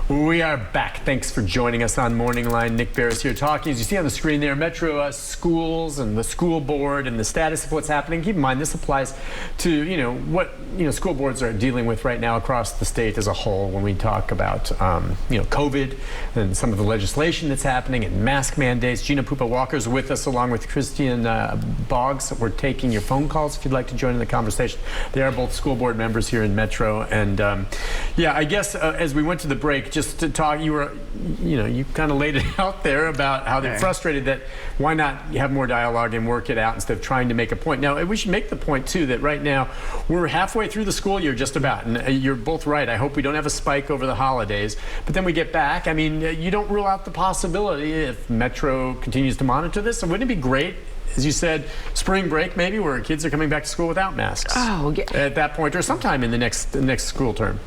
We are back. Thanks for joining us on MorningLine. Nick Barris here talking. As you see on the screen there, Metro schools and the school board and the status of what's happening. Keep in mind, this applies to, what, school boards are dealing with right now across the state as a whole when we talk about, COVID and some of the legislation that's happening and mask mandates. Gina Pupo-Walker is with us along with Christiane Boggs. We're taking your phone calls if you'd like to join in the conversation. They are both school board members here in Metro. And I guess as we went to the break, just to talk, you kind of laid it out there about how they're frustrated that why not have more dialogue and work it out instead of trying to make a point. Now, we should make the point, too, that right now we're halfway through the school year just about. And you're both right. I hope we don't have a spike over the holidays. But then we get back. I mean, you don't rule out the possibility if Metro continues to monitor this. So wouldn't it be great, as you said, spring break maybe, where kids are coming back to school without masks at that point or sometime in the next school term?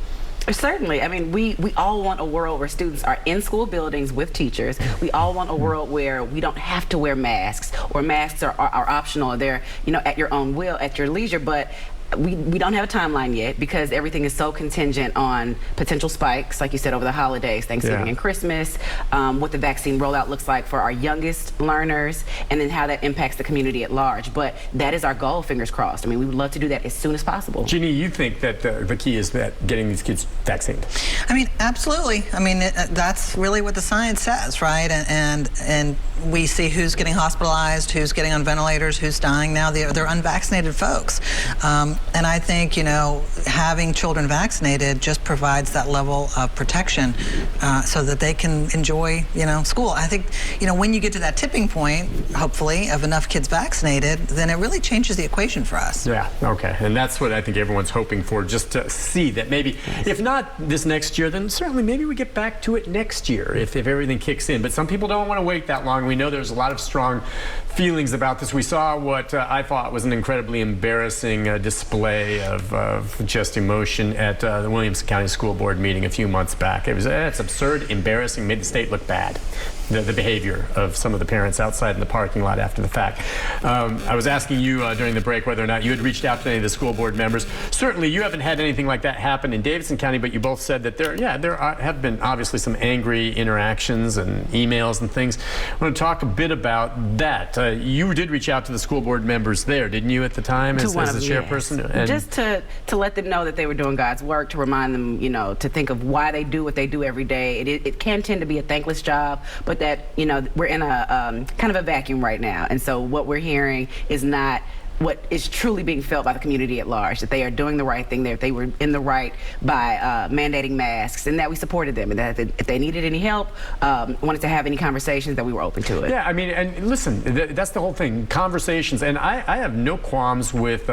Certainly. I mean, we all want a world where students are in school buildings with teachers. We all want a world where we don't have to wear masks, or masks are optional. They're, at your own will, at your leisure. But we don't have a timeline yet because everything is so contingent on potential spikes, like you said, over the holidays, Thanksgiving and Christmas, what the vaccine rollout looks like for our youngest learners, and then how that impacts the community at large. But that is our goal, fingers crossed. I mean, we would love to do that as soon as possible. Gini, you think that the key is that getting these kids vaccinated? I mean, absolutely. I mean, that's really what the science says, right? And we see who's getting hospitalized, who's getting on ventilators, who's dying now. They're unvaccinated folks. And I think, having children vaccinated just provides that level of protection so that they can enjoy, school. I think, when you get to that tipping point, hopefully, of enough kids vaccinated, then it really changes the equation for us. Yeah, okay. And that's what I think everyone's hoping for, just to see that maybe, if not this next year, then certainly maybe we get back to it next year if everything kicks in. But some people don't want to wait that long. We know there's a lot of strong feelings about this. We saw what I thought was an incredibly embarrassing display of just emotion at the Williamson County School Board meeting a few months back. It's absurd, embarrassing, made the state look bad. The behavior of some of the parents outside in the parking lot after the fact. I was asking you during the break whether or not you had reached out to any of the school board members. Certainly you haven't had anything like that happen in Davidson County, but you both said that there have been obviously some angry interactions and emails and things. I want to talk a bit about that. You did reach out to the school board members there, didn't you, at the time as the chairperson? Yes. Just to let them know that they were doing God's work, to remind them, to think of why they do what they do every day. It can tend to be a thankless job, but that we're in a kind of a vacuum right now, and so what we're hearing is not what is truly being felt by the community at large, that they are doing the right thing, that they were in the right by mandating masks, and that we supported them, and that if they needed any help, wanted to have any conversations, that we were open to it. Yeah, I mean, and listen, that's the whole thing, conversations, and I have no qualms with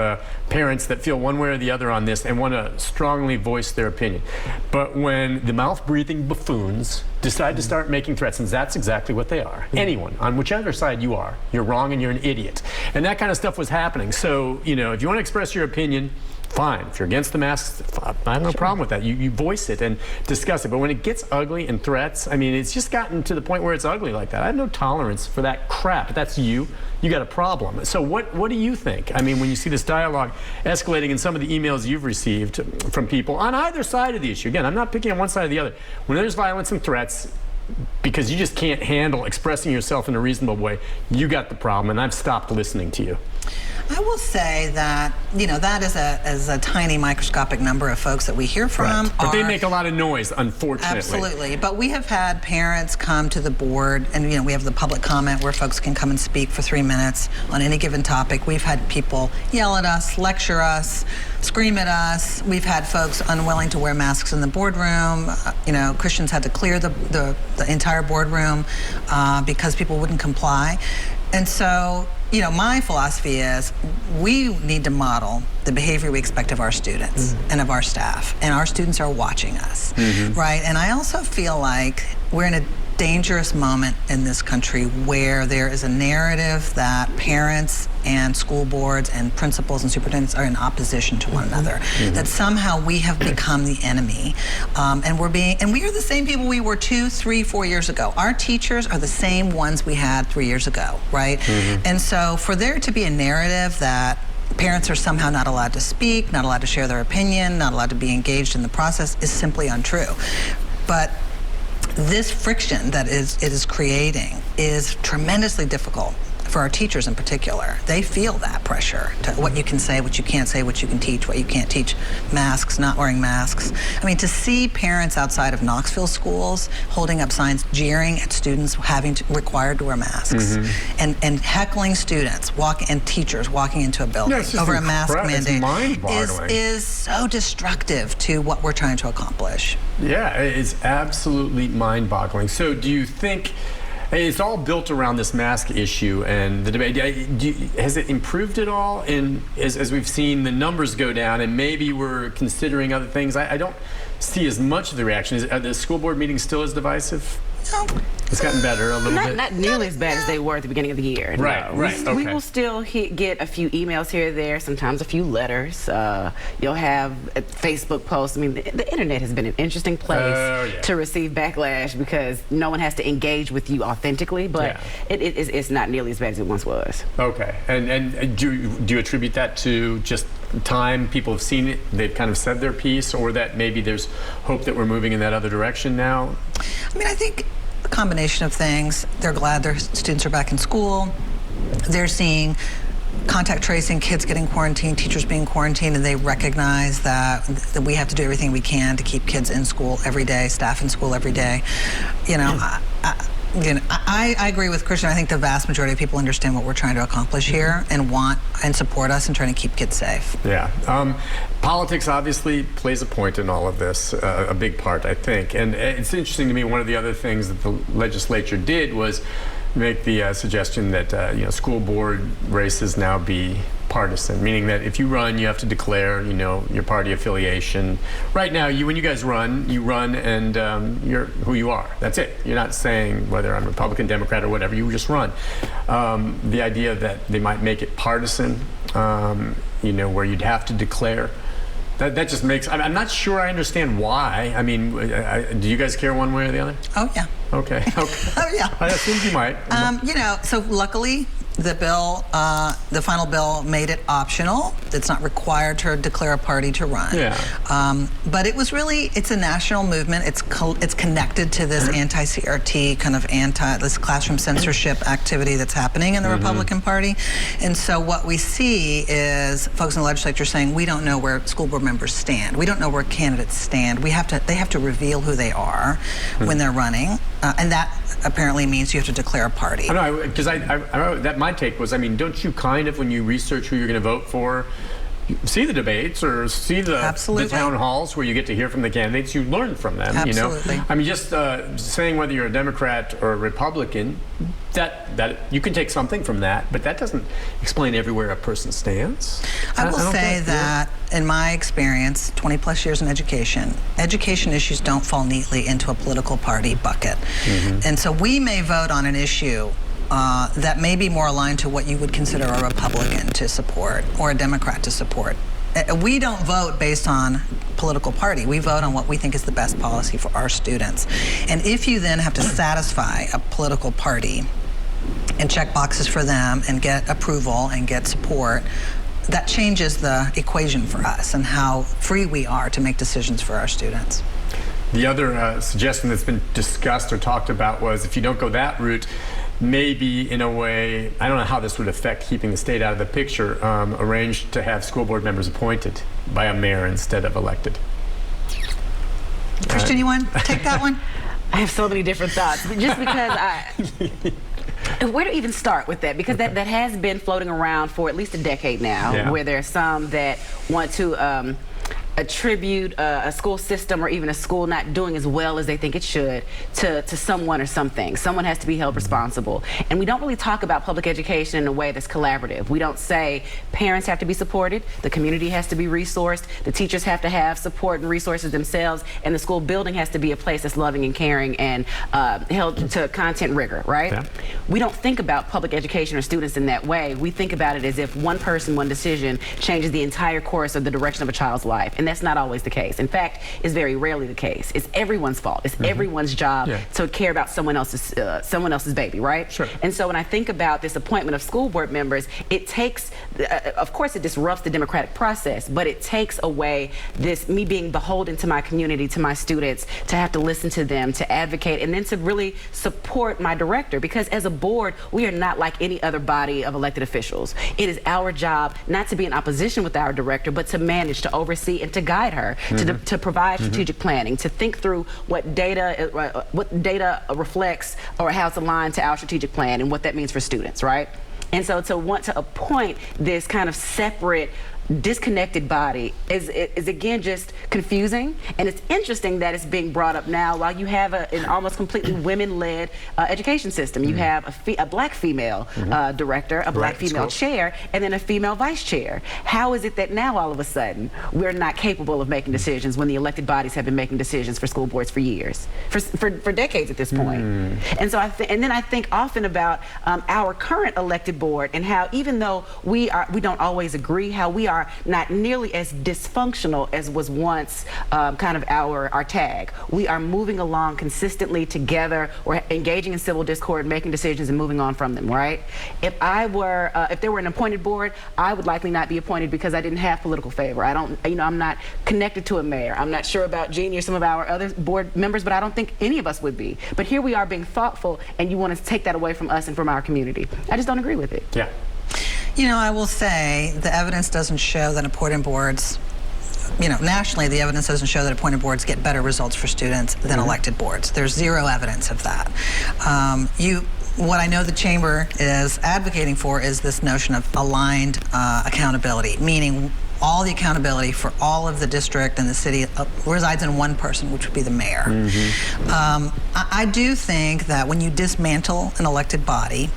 parents that feel one way or the other on this and want to strongly voice their opinion. But when the mouth-breathing buffoons decide to start making threats, and that's exactly what they are. Anyone, on whichever side you are, you're wrong and you're an idiot. And that kind of stuff was happening. So, if you want to express your opinion, fine. If you're against the masks, I have no problem with that. You voice it and discuss it. But when it gets ugly and threats, I mean, it's just gotten to the point where it's ugly like that. I have no tolerance for that crap. If that's you got a problem. So what do you think? I mean, when you see this dialogue escalating in some of the emails you've received from people on either side of the issue, again, I'm not picking on one side or the other. When there's violence and threats, because you just can't handle expressing yourself in a reasonable way, you got the problem, and I've stopped listening to you. I will say that, that is a tiny microscopic number of folks that we hear from. Right. But they make a lot of noise, unfortunately. Absolutely. But we have had parents come to the board, and, we have the public comment where folks can come and speak for 3 minutes on any given topic. We've had people yell at us, lecture us, scream at us. We've had folks unwilling to wear masks in the boardroom. Christians had to clear the entire boardroom because people wouldn't comply. And so, my philosophy is we need to model the behavior we expect of our students and of our staff. And our students are watching us, right? And I also feel like we're in a dangerous moment in this country where there is a narrative that parents and school boards and principals and superintendents are in opposition to one another, that somehow we have become the enemy, and we are the same people we were 2, 3, 4 years ago. Our teachers are the same ones we had 3 years ago, right? And so for there to be a narrative that parents are somehow not allowed to speak, not allowed to share their opinion, not allowed to be engaged in the process is simply untrue. But this friction that it is creating is tremendously difficult for our teachers in particular. They feel that pressure to what you can say, what you can't say, what you can teach, what you can't teach, masks, not wearing masks. I mean, to see parents outside of Knoxville schools holding up signs jeering at students required to wear masks, and heckling students and teachers walking into a building over a mask mandate is so destructive to what we're trying to accomplish. Yeah, it's absolutely mind-boggling. So do you think it's all built around this mask issue and the debate? Has it improved at all as we've seen the numbers go down and maybe we're considering other things? I don't see as much of the reaction. Are the school board meetings still as divisive? No. It's gotten better a little bit. Not nearly as bad as they were at the beginning of the year. Right, no. right. We will still get a few emails here or there, sometimes a few letters. You'll have Facebook posts. I mean, the internet has been an interesting place to receive backlash because no one has to engage with you authentically, but it's not nearly as bad as it once was. Okay. And do you attribute that to just time? People have seen it, they've kind of said their piece, or that maybe there's hope that we're moving in that other direction now? I mean, I think a combination of things. They're glad their students are back in school. They're seeing contact tracing, kids getting quarantined, teachers being quarantined, and they recognize that we have to do everything we can to keep kids in school every day, staff in school every day. You know, I agree with Christian. I think the vast majority of people understand what we're trying to accomplish here and want and support us in trying to keep kids safe. Yeah. Politics obviously plays a point in all of this, a big part, I think. And it's interesting to me, one of the other things that the legislature did was make the suggestion that school board races now be partisan, meaning that if you run, you have to declare, your party affiliation. Right now, when you guys run, and you're who you are. That's it. You're not saying whether I'm Republican, Democrat, or whatever. You just run. The idea that they might make it partisan, where you'd have to declare. That just makes. I'm not sure I understand why. I mean, do you guys care one way or the other? Oh yeah. Okay. Oh yeah. I assumed you might. So luckily, the final bill made it optional. It's not required to declare a party to run. Yeah. But it's a national movement. It's connected to this anti-CRT this classroom censorship activity that's happening in the Republican Party. And so what we see is folks in the legislature saying, we don't know where school board members stand. We don't know where candidates stand. They have to reveal who they are when they're running. And that apparently means you have to declare a party. I know, because my take was, don't you kind of, when you research who you're going to vote for, see the debates or see the town halls where you get to hear from the candidates, you learn from them. Absolutely. Just saying whether you're a Democrat or a Republican, that you can take something from that, but that doesn't explain everywhere a person stands. I will say that in my experience, 20 plus years in education issues don't fall neatly into a political party bucket. And so we may vote on an issue that may be more aligned to what you would consider a Republican to support or a Democrat to support. We don't vote based on political party. We vote on what we think is the best policy for our students. And if you then have to satisfy a political party and check boxes for them and get approval and get support, that changes the equation for us and how free we are to make decisions for our students. The other suggestion that's been discussed or talked about was, if you don't go that route, maybe in a way, I don't know how this would affect keeping the state out of the picture, arranged to have school board members appointed by a mayor instead of elected. Christian, you want to take that one? I have so many different thoughts, just because where to even start with that? Because that has been floating around for at least a decade now, where there are some that want to attribute a school system or even a school not doing as well as they think it should to someone or something. Someone has to be held responsible. And we don't really talk about public education in a way that's collaborative. We don't say parents have to be supported, the community has to be resourced, the teachers have to have support and resources themselves, and the school building has to be a place that's loving and caring and held to content rigor, right? Yeah. We don't think about public education or students in that way. We think about it as if one person, one decision changes the entire course of the direction of a child's life. And that's not always the case. In fact, it's very rarely the case. It's everyone's fault. It's everyone's job to care about someone else's baby, right? Sure. And so when I think about this appointment of school board members, it takes of course, it disrupts the democratic process, but it takes away me being beholden to my community, to my students, to have to listen to them, to advocate, and then to really support my director. Because as a board, we are not like any other body of elected officials. It is our job not to be in opposition with our director, but to manage, to oversee, and to guide her, to provide strategic planning, to think through what data reflects or how it's aligned to our strategic plan and what that means for students, right? And so to want to appoint this kind of separate, disconnected body is again just confusing, and it's interesting that it's being brought up now while you have an almost completely women-led education system. You have a black female director, a black female chair, and then a female vice chair. How is it that now all of a sudden we're not capable of making decisions when the elected bodies have been making decisions for school boards for years, for decades at this point? And so then I think often about our current elected board and how, even though we don't always agree, how we are not nearly as dysfunctional as was once kind of our tag. We are moving along consistently together. We're engaging in civil discord, making decisions, and moving on from them, right? If there were an appointed board, I would likely not be appointed because I didn't have political favor. I'm not connected to a mayor. I'm not sure about Gini or some of our other board members, but I don't think any of us would be. But here we are being thoughtful, and you want to take that away from us and from our community. I just don't agree with it. Yeah. You know, I will say the evidence doesn't show that appointed boards, nationally, the evidence doesn't show that appointed boards get better results for students than elected boards. There's zero evidence of that. What I know the chamber is advocating for is this notion of aligned accountability, meaning all the accountability for all of the district and the city resides in one person, which would be the mayor. I do think that when you dismantle an elected body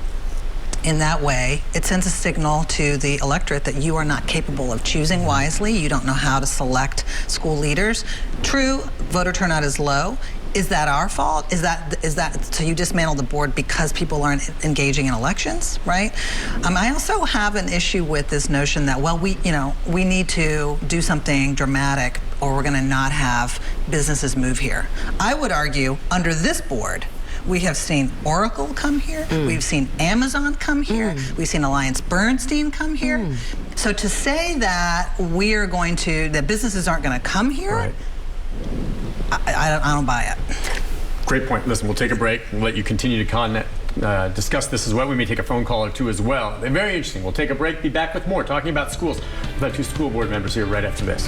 in that way, it sends a signal to the electorate that you are not capable of choosing wisely. You don't know how to select school leaders. True, voter turnout is low. Is that our fault? Is that so you dismantle the board because people aren't engaging in elections, right? I also have an issue with this notion that, well, we need to do something dramatic or we're going to not have businesses move here. I would argue under this board, we have seen Oracle come here. We've seen Amazon come here. We've seen Alliance Bernstein come here. So to say that that businesses aren't going to come here, right. I don't buy it. Great point. Listen, we'll take a break and let you continue to discuss this as well. We may take a phone call or two as well. They're very interesting. We'll take a break, be back with more, talking about schools. We'll have two school board members here right after this.